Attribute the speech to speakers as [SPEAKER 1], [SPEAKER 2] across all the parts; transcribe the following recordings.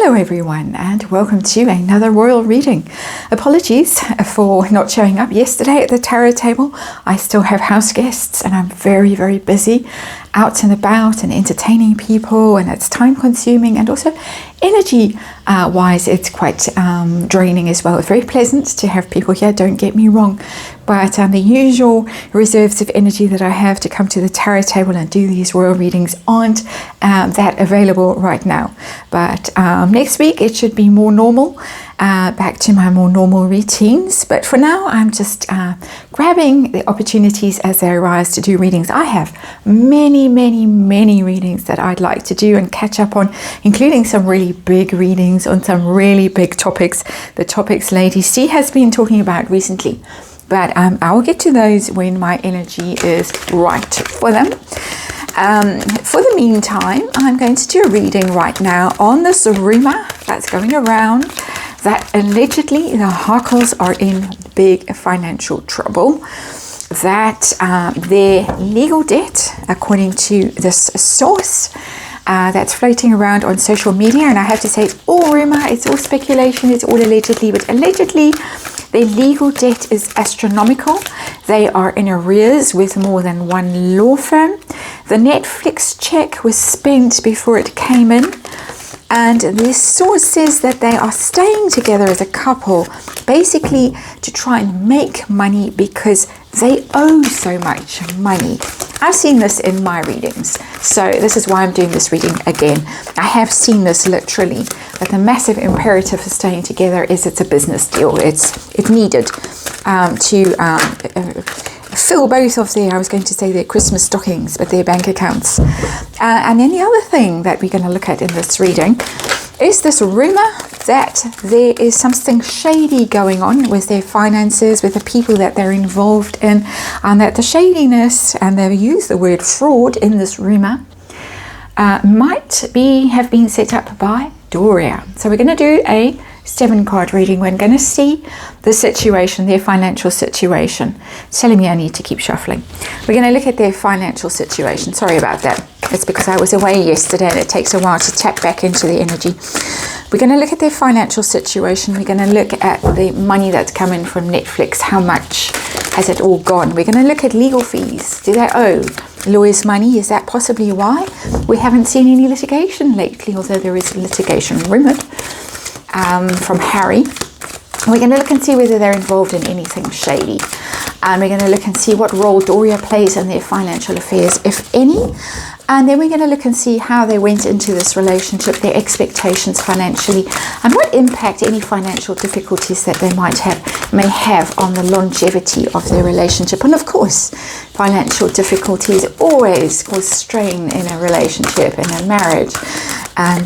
[SPEAKER 1] Hello everyone and welcome to another royal reading. Apologies for not showing up yesterday at the tarot table. I still have house guests and I'm very busy out and about and entertaining people, and it's time consuming and also energy wise it's quite draining as well. It's very pleasant to have people here, don't get me wrong, but the usual reserves of energy that I have to come to the tarot table and do these royal readings aren't that available right now. But next week it should be more normal, back to my more normal routines. But for now I'm just grabbing the opportunities as they arise to do readings. I have many readings that I'd like to do and catch up on, including some really big readings on some really big topics, the topics Lady C has been talking about recently. But I will get to those when my energy is right for them. For the meantime, I'm going to do a reading right now on this rumor that's going around that allegedly the Harkles are in big financial trouble, that their legal debt, according to this source that's floating around on social media, and I have to say it's all rumor, it's all speculation, it's all allegedly, but allegedly their legal debt is astronomical. They are in arrears with more than one law firm. The Netflix check was spent before it came in. And this source says that they are staying together as a couple, basically to try and make money because they owe so much money. I've seen this in my readings, so this is why I'm doing this reading again. I have seen this literally, but the massive imperative for staying together is it's a business deal. It's needed to fill both of their, I was going to say their Christmas stockings, but their bank accounts. And then the other thing that we're going to look at in this reading is this rumor that there is something shady going on with their finances, with the people that they're involved in, and that the shadiness, and they use the word fraud in this rumor, might have been set up by Doria. So we're going to do a 7-card reading. We're going to see the situation, their financial situation. It's telling me I need to keep shuffling. We're going to look at their financial situation. Sorry about that. It's because I was away yesterday and it takes a while to tap back into the energy. We're going to look at their financial situation. We're going to look at the money that's come in from Netflix. How much has it all gone? We're going to look at legal fees. Do they owe lawyers money? Is that possibly why we haven't seen any litigation lately, although there is litigation rumored from Harry? We're going to look and see whether they're involved in anything shady. And we're going to look and see what role Doria plays in their financial affairs, if any. And then we're going to look and see how they went into this relationship, their expectations financially, and what impact any financial difficulties that they may have on the longevity of their relationship. And of course, financial difficulties always cause strain in a relationship, in a marriage. And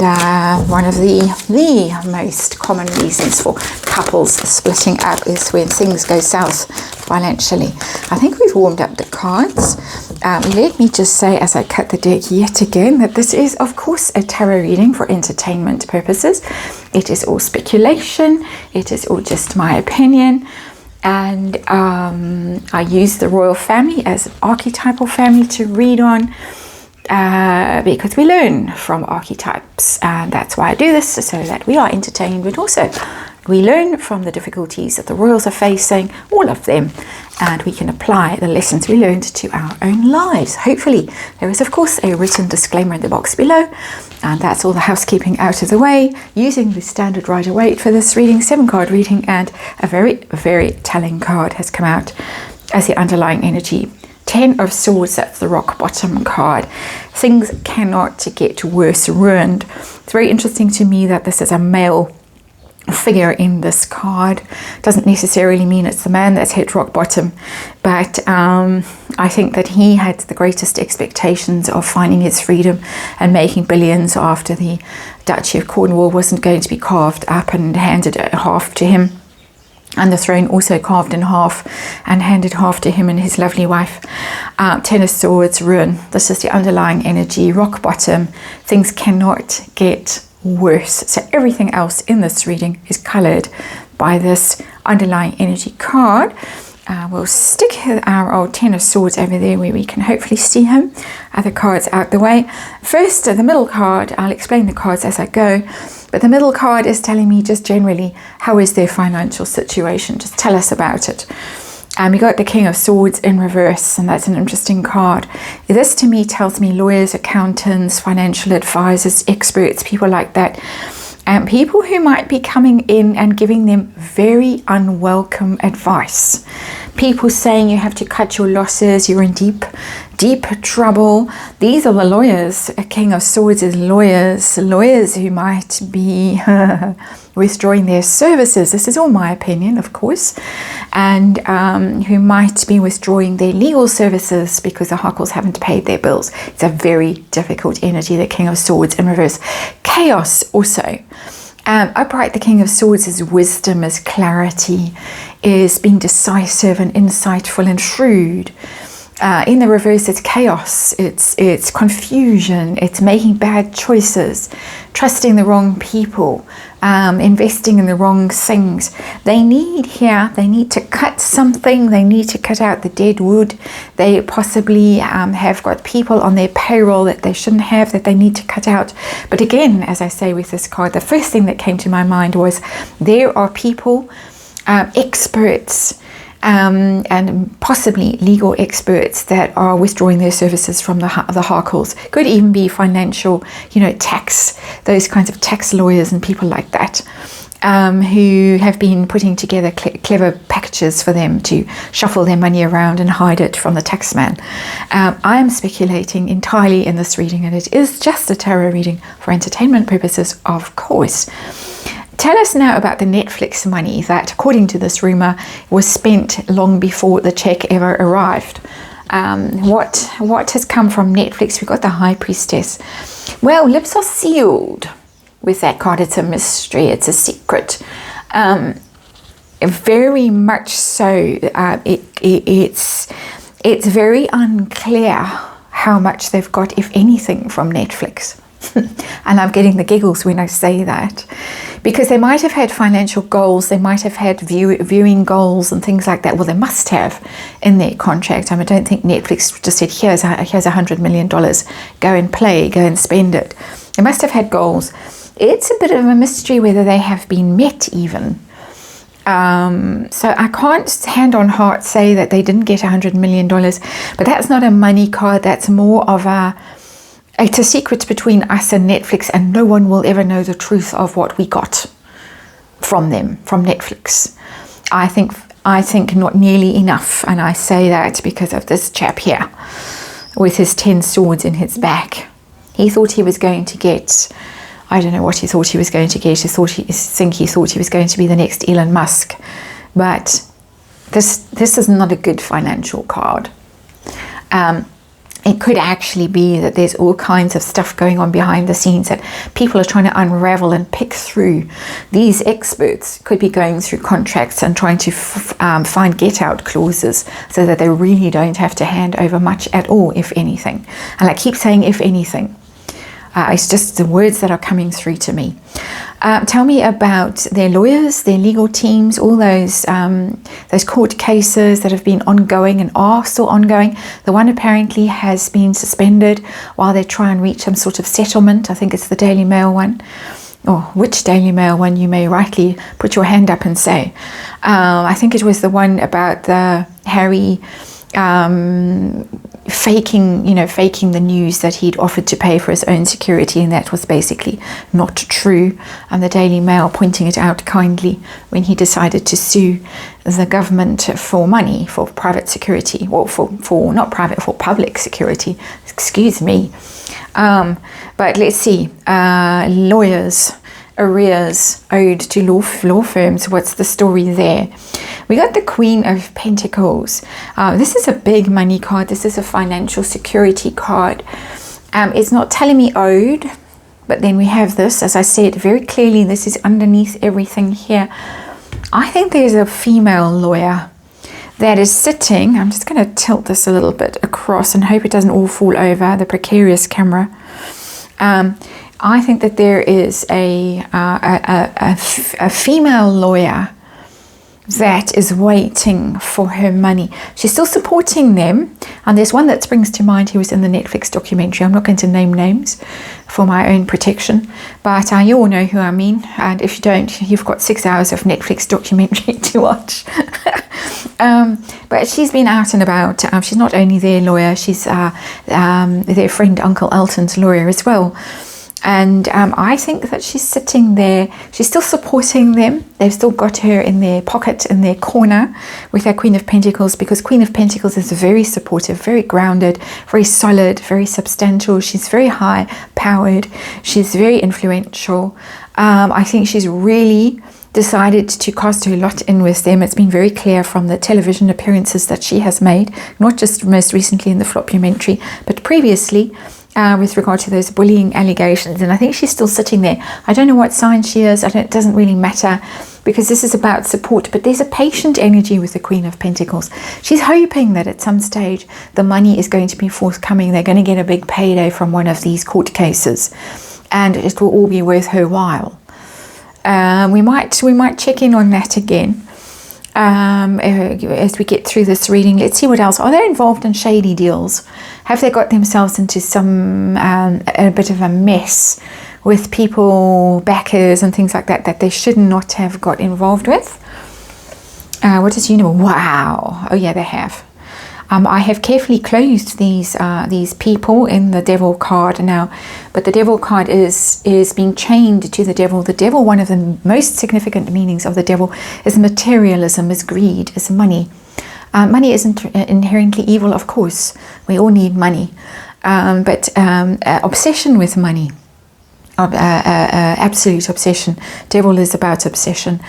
[SPEAKER 1] one of the most common reasons for couples splitting up is when things go south financially. I think we've warmed up the cards. Let me just say, as I cut the deck yet again, that this is, of course, a tarot reading for entertainment purposes. It is all speculation. It is all just my opinion. And I use the royal family as an archetypal family to read on, because we learn from archetypes, and that's why I do this, so that we are entertained, but also we learn from the difficulties that the royals are facing, all of them, and we can apply the lessons we learned to our own lives. Hopefully there is, of course, a written disclaimer in the box below, and that's all the housekeeping out of the way, using the standard Rider-Waite for this reading, 7-card reading, and a very telling card has come out as the underlying energy. 10 of Swords, that's the rock bottom card. Things cannot get worse, ruined. It's very interesting to me that this is a male figure in this card. Doesn't necessarily mean it's the man that's hit rock bottom, but I think that he had the greatest expectations of finding his freedom and making billions after the Duchy of Cornwall wasn't going to be carved up and handed half to him, and the throne also carved in half and handed half to him and his lovely wife. 10 of Swords, ruin. This is the underlying energy, rock bottom. Things cannot get worse. So everything else in this reading is colored by this underlying energy card. We'll stick our old Ten of Swords over there where we can hopefully see him. Other cards out the way. First, the middle card, I'll explain the cards as I go, but the middle card is telling me just generally, how is their financial situation? Just tell us about it. We got the King of Swords in reverse, and that's an interesting card. This to me tells me lawyers, accountants, financial advisors, experts, people like that. And people who might be coming in and giving them very unwelcome advice. People saying you have to cut your losses, you're in deep trouble. These are the lawyers. A King of Swords is lawyers who might be withdrawing their services. This is all my opinion, of course. And who might be withdrawing their legal services because the Harkles haven't paid their bills. It's a very difficult energy, the King of Swords in reverse. Chaos also. Upright, the King of Swords is wisdom, is clarity, is being decisive and insightful and shrewd. In the reverse, it's chaos, it's confusion, it's making bad choices, trusting the wrong people, investing in the wrong things. They need to cut something, they need to cut out the dead wood. They possibly have got people on their payroll that they shouldn't have, that they need to cut out. But again, as I say with this card, the first thing that came to my mind was there are people, experts, and possibly legal experts that are withdrawing their services from the Harkles. Could even be financial, tax, those kinds of tax lawyers and people like that, who have been putting together clever packages for them to shuffle their money around and hide it from the taxman. I am speculating entirely in this reading, and it is just a tarot reading for entertainment purposes, of course. Tell us now about the Netflix money that, according to this rumor, was spent long before the check ever arrived. What has come from Netflix? We've got the High Priestess. Well, lips are sealed with that card. It's a mystery. It's a secret. Very much so. It's very unclear how much they've got, if anything, from Netflix. And I'm getting the giggles when I say that, because they might have had financial goals, they might have had viewing goals and things like that. Well, they must have in their contract. I don't think Netflix just said, here's $100 million, go and play, go and spend it. They must have had goals. It's a bit of a mystery whether they have been met even. So I can't hand on heart say that they didn't get $100 million, but that's not a money card. That's more of it's a secret between us and Netflix, and no one will ever know the truth of what we got from them, from Netflix. I think not nearly enough, and I say that because of this chap here with his 10 swords in his back. He thought he was going to get, I don't know what he thought he was going to get. He thought he was going to be the next Elon Musk, but this is not a good financial card. It could actually be that there's all kinds of stuff going on behind the scenes that people are trying to unravel and pick through. These experts could be going through contracts and trying to find get-out clauses so that they really don't have to hand over much at all, if anything. And I keep saying if anything. It's just the words that are coming through to me. Tell me about their lawyers, their legal teams, all those court cases that have been ongoing and are still ongoing. The one apparently has been suspended while they try and reach some sort of settlement. I think it's the Daily Mail one. Or which Daily Mail one, you may rightly put your hand up and say. I think it was the one about the Harry faking the news that he'd offered to pay for his own security, and that was basically not true. And the Daily Mail pointing it out kindly when he decided to sue the government for money for private security, or for not private, for public security. Excuse me. But let's see. Lawyers. Arrears owed to law firms. What's the story there? We got the Queen of Pentacles. This is a big money card. This is a financial security card. It's not telling me owed, but then we have this, as I said very clearly, this is underneath everything here. I think there's a female lawyer that is sitting. I'm just going to tilt this a little bit across and hope it doesn't all fall over the precarious camera. I think that there is a female lawyer that is waiting for her money. She's still supporting them. And there's one that springs to mind who was in the Netflix documentary. I'm not going to name names for my own protection, but you all know who I mean. And if you don't, you've got 6 hours of Netflix documentary to watch. But she's been out and about. She's not only their lawyer, she's their friend Uncle Elton's lawyer as well. And I think that she's sitting there, she's still supporting them. They've still got her in their pocket, in their corner with their Queen of Pentacles, because Queen of Pentacles is very supportive, very grounded, very solid, very substantial. She's very high powered. She's very influential. I think she's really decided to cast her lot in with them. It's been very clear from the television appearances that she has made, not just most recently in the flopdocumentary, but previously, with regard to those bullying allegations. And I think she's still sitting there. I don't know what sign she is. It doesn't really matter, because this is about support. But there's a patient energy with the Queen of Pentacles. She's hoping that at some stage the money is going to be forthcoming. They're going to get a big payday from one of these court cases, and it will all be worth her while. We might check in on that again as we get through this reading. Let's see what else. Are they involved in shady deals? Have they got themselves into some a bit of a mess with people, backers and things like that, that they should not have got involved with? What does Wow. Oh yeah, they have. I have carefully closed these people in the Devil card now, but the Devil card is being chained to the Devil. The Devil, one of the most significant meanings of the Devil is materialism, is greed, is money. Money isn't inherently evil, of course. We all need money, but obsession with money. Absolute obsession. Devil is about obsession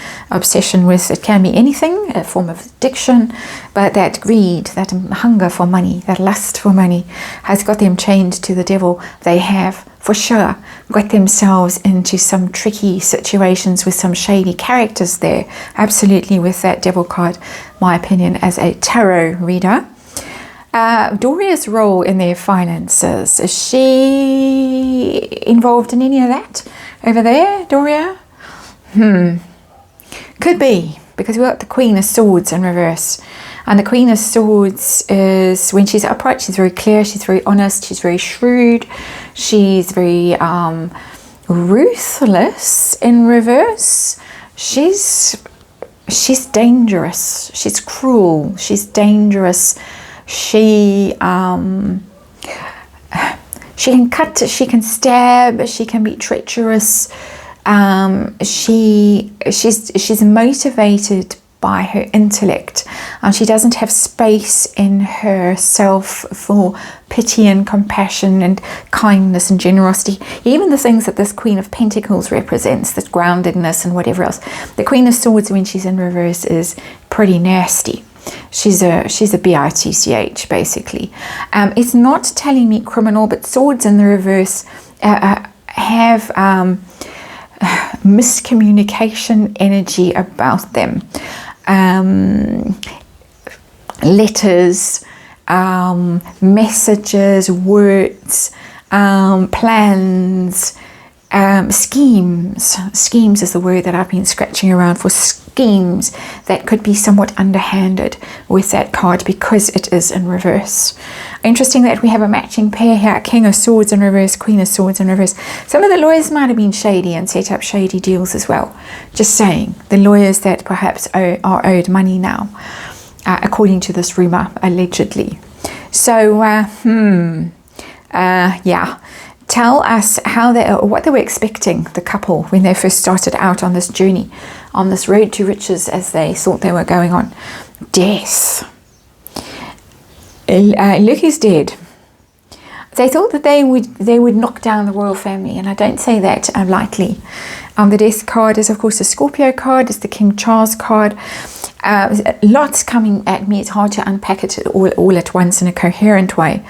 [SPEAKER 1] with, it can be anything, a form of addiction, but that greed, that hunger for money, that lust for money has got them chained to the Devil. They have for sure got themselves into some tricky situations with some shady characters there, absolutely, with that Devil card. My opinion as a tarot reader. Doria's role in their finances, is she involved in any of that over there, Doria? Could be, because we've got the Queen of Swords in reverse. And the Queen of Swords is, when she's upright, she's very clear, she's very honest, she's very shrewd, she's very ruthless in reverse. She's dangerous, she's cruel, she's dangerous. She can cut, she can stab, she can be treacherous. She's motivated by her intellect, and she doesn't have space in herself for pity and compassion and kindness and generosity. Even the things that this Queen of Pentacles represents, this groundedness and whatever else. The Queen of Swords, when she's in reverse, is pretty nasty. She's a bitch, basically. It's not telling me criminal, but swords in the reverse have miscommunication energy about them. Letters, messages, words, plans, schemes. Schemes is the word that I've been scratching around for. Schemes that could be somewhat underhanded with that card, because it is in reverse. Interesting that we have a matching pair here, King of Swords in reverse, Queen of Swords in reverse. Some of the lawyers might have been shady and set up shady deals as well. Just saying, the lawyers that perhaps are owed money now, according to this rumor, allegedly. So yeah, tell us what they were expecting, the couple, when they first started out on this journey, on this road to riches, as they thought they were going on. Death. Look who's dead. They thought that they would knock down the royal family, and I don't say that lightly. The Death card is, of course, the Scorpio card. It's the King Charles card. Lots coming at me. It's hard to unpack it all at once in a coherent way.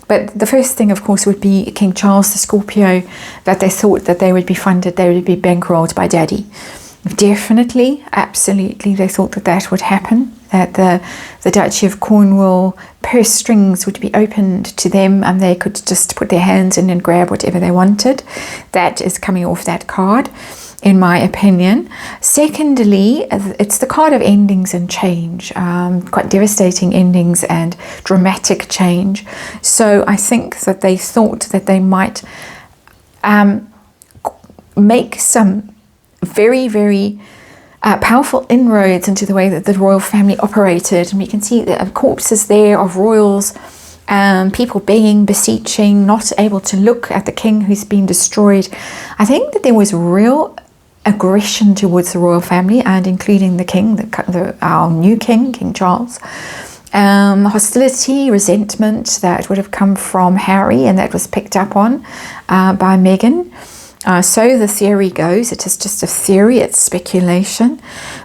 [SPEAKER 1] But the first thing, of course, would be King Charles, the Scorpio, that they thought that they would be funded, they would be bankrolled by Daddy. Definitely, absolutely, they thought that would happen. that the Duchy of Cornwall purse strings would be opened to them and they could just put their hands in and grab whatever they wanted. That is coming off that card, in my opinion. Secondly, it's the card of endings and change, quite devastating endings and dramatic change. So I think that they thought that they might make some very, very powerful inroads into the way that the royal family operated. And we can see the corpses there of royals, people begging, beseeching, not able to look at the king who's been destroyed. I think that there was real aggression towards the royal family, and including the king, our new king, King Charles. Hostility, resentment that would have come from Harry, and that was picked up on by Meghan. So the theory goes, it is just a theory, it's speculation,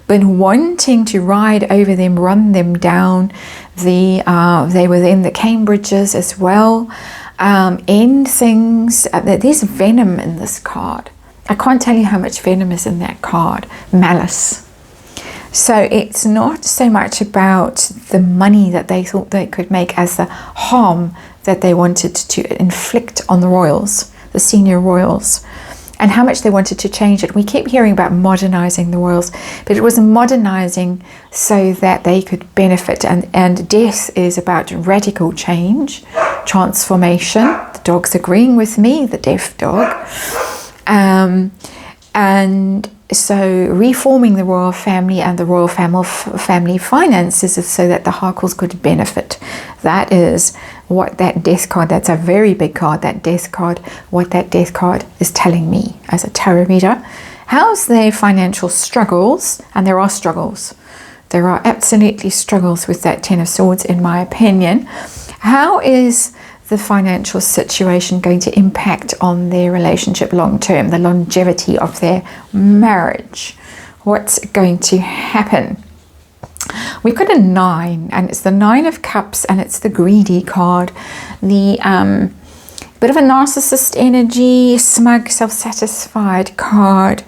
[SPEAKER 1] but wanting to ride over them, run them down. They were then the Cambridges as well, end things. There's venom in this card. I can't tell you how much venom is in that card. Malice. So it's not so much about the money that they thought they could make as the harm that they wanted to inflict on the royals, the senior royals, and how much they wanted to change it. We keep hearing about modernizing the royals, but it was modernizing so that they could benefit. And death is about radical change, transformation. The dog's agreeing with me, the deaf dog. And so reforming the royal family and the royal family finances so that the Harkles could benefit. That is what that death card, that's a very big card, that death card, what that death card is telling me as a tarot reader. How's their financial struggles? And there are struggles. There are absolutely struggles with that Ten of Swords, in my opinion. How is the financial situation going to impact on their relationship long term, the longevity of their marriage? What's going to happen? We've got a 9, and it's the 9 of Cups, and it's the greedy card. The bit of a narcissist energy, smug, self-satisfied card.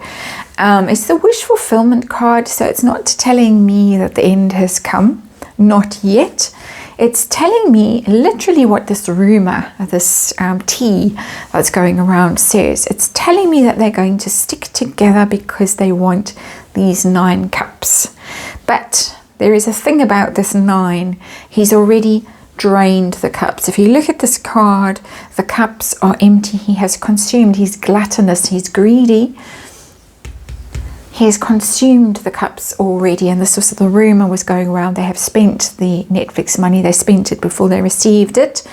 [SPEAKER 1] It's the wish fulfillment card, so it's not telling me that the end has come, not yet. It's telling me literally what this rumor, this tea that's going around says. It's telling me that they're going to stick together because they want these 9 cups. But there is a thing about this 9. He's already drained the cups. If you look at this card, the cups are empty. He has consumed. He's gluttonous. He's greedy. He's consumed the cups already, and this was the rumor was going around. They have spent the Netflix money. They spent it before they received it,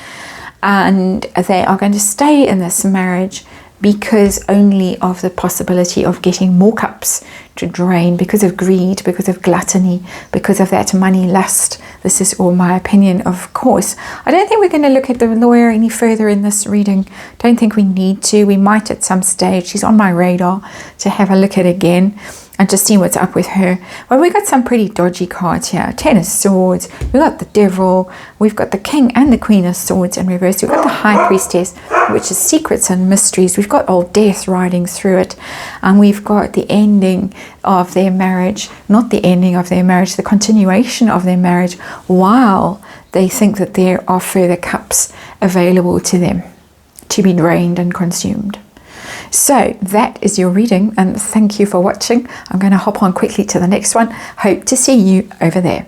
[SPEAKER 1] and they are going to stay in this marriage because only of the possibility of getting more cups to drain, because of greed, because of gluttony, because of that money lust. This is all my opinion, of course. I don't think we're going to look at the lawyer any further in this reading. Don't think we need to. We might at some stage. She's on my radar to have a look at again and just see what's up with her. Well, we've got some pretty dodgy cards here. 10 of Swords, we've got the Devil, we've got the King and the Queen of Swords in reverse, we've got the High Priestess, which is secrets and mysteries, we've got Old Death riding through it, and we've got the ending of their marriage, not the ending of their marriage, the continuation of their marriage, while they think that there are further cups available to them to be drained and consumed. So that is your reading, and thank you for watching. I'm going to hop on quickly to the next one. Hope to see you over there.